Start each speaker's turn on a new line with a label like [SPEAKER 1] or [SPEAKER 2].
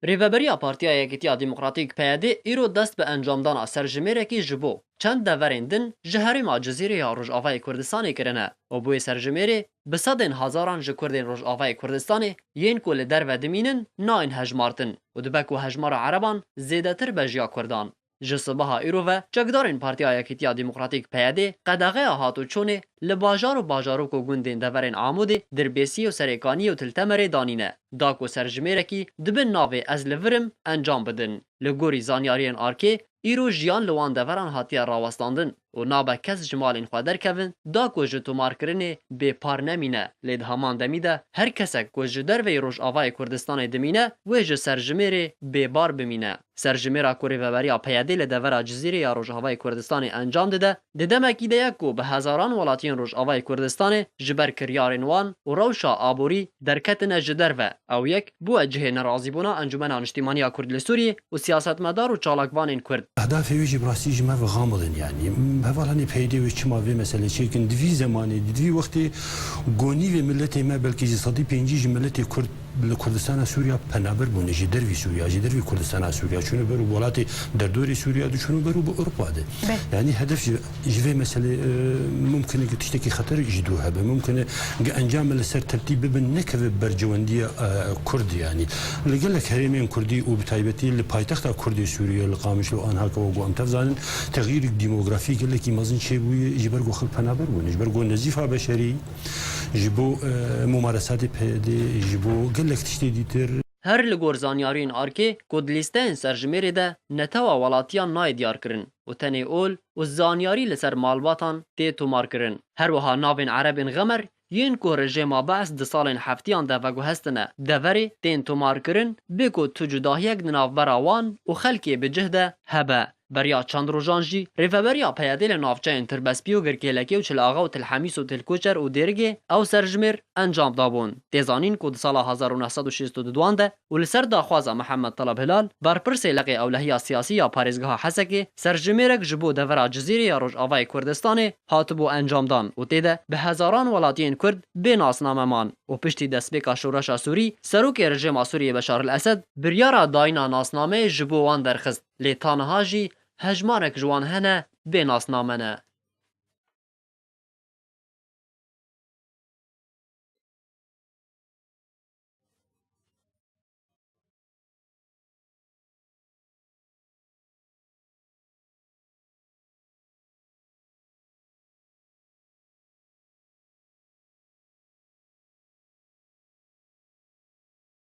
[SPEAKER 1] Rêveberiya Partiya Yekîtiya Demokratîk PYD îro dest bi encamdana serjimêrekî ji bo çend deverên din ji herêma Cizîrê ya Rojavayê Kurdistanê kirine û bu yê serjimêrê bi sedên hezaran ji Kurdên Rojavayê Kurdistanê yên ku li derve dimînin nayên hejmartin û dibe ku hejmara Ereban zêdetir be jiya Kurdan. Ji sibaha îro ve çekdarên Partiya Yekîtiya Demokratîk PYD qedexeya hatûçûnê li bajar û bajarok û gundên deverên Amûdê, Dirbêsî û Serêkaniyê û Tiltemerê danîne. Da ku serjimêrekî dibin navê Ez li virim encam bidin. Li gorî zanyariyên arkê îro jiyan li wan deveran hatiye rawestandin û nabe kes ji malên xwe derkevin da ku ji tomarkirinê bêpar nemîne. Lê di heman demî de her kesek ku ji derveyê Rojavayê Kurdistanê dimîne wê ji serjimêrê bêbar bimîne. Serjimêra ku Rêveberiya PYD li devera Cizîrê ya Rojavayê Kurdistanê encam dide, di demekî de ye ku bi hezaran welatiyên Rojavayê Kurdistanê ji ber kiryarên wan û rewşa aborî derketine ji derve. Ew yek bûye cihê nerazîbûna Encûmena Niştimaniya Kurd li Sûriyê û siyasetmedar û çalakvanên Kurd.
[SPEAKER 2] اهداف وی جی براستی جمع و غامضن یعنی هوالانی پیدا و چما وی مسئله چیکن دوی زمانی دوی وقتی گونی و ملت ما بلکه جسادی پنجی ملت کرد لکردستان سوریا پنابر بونه جدر وی سوریا جدر وی کردستان سوریا چون برو ولات در دور سوریا دو چون برو با اروپا ده یعنی هدف جوی مسئله ممکنه که تشتکی خطر جدوها به ممکنه که انجام لسر ترتیب ببن نکه برجواندی کرد یعنی لگلک هریمین کردی و بتایبتی لپایتخت کردی سوریا لقامش لو آنها که وقوام تفضلن تغییر دموگرافی که لکی مازن چه بوی جبر گو خل پنابر بونه جبر گو نزیفه بشری جبو ممارسات پیاده جبو گلک تشتی دیتر
[SPEAKER 1] Her li gor zanyariyên arkê ku di lîsteyên serjimêrê de netewa welatiyan nayê diyar kirin û tenê ol û zanyarî li ser malbatan tê tomar kirin. Her wiha navên Erebên Xemer yên ku rejêma Bees di salên heftiyan de veguhestine deverê tên tomar kirin bê ku tu cudahiyek di navbera wan û xelkê bi cih de hebe. Beriya çend rojan jî Rêveberiya PYD li navçeyên Tirbespî û Girkêlekê û Çilağê û Tilhemîs û Tilkoçer û Dêrgê ew serjimêr encam dabûn. Tê zanîn ku di sala 1962 de û li ser daxwaza Mihemed Taleb Hilal berpirsê leqê ewlehiya siyasî ya parêzgeha Hesekê serjimêrek ji bo devera Cizîrê ya Rojavayê Kurdistanê hatibû encamdan û tê de bi hezaran welatiyên Kurd bê nasnameman û piştî destpêka şoreşa Sûrî serokê rejêma Sûriyê Beşar el Esed biryara dayîna nasnameyê ji bo wan derxist. Lê taniha jî hejmarek ji wan hene bê nasname ne.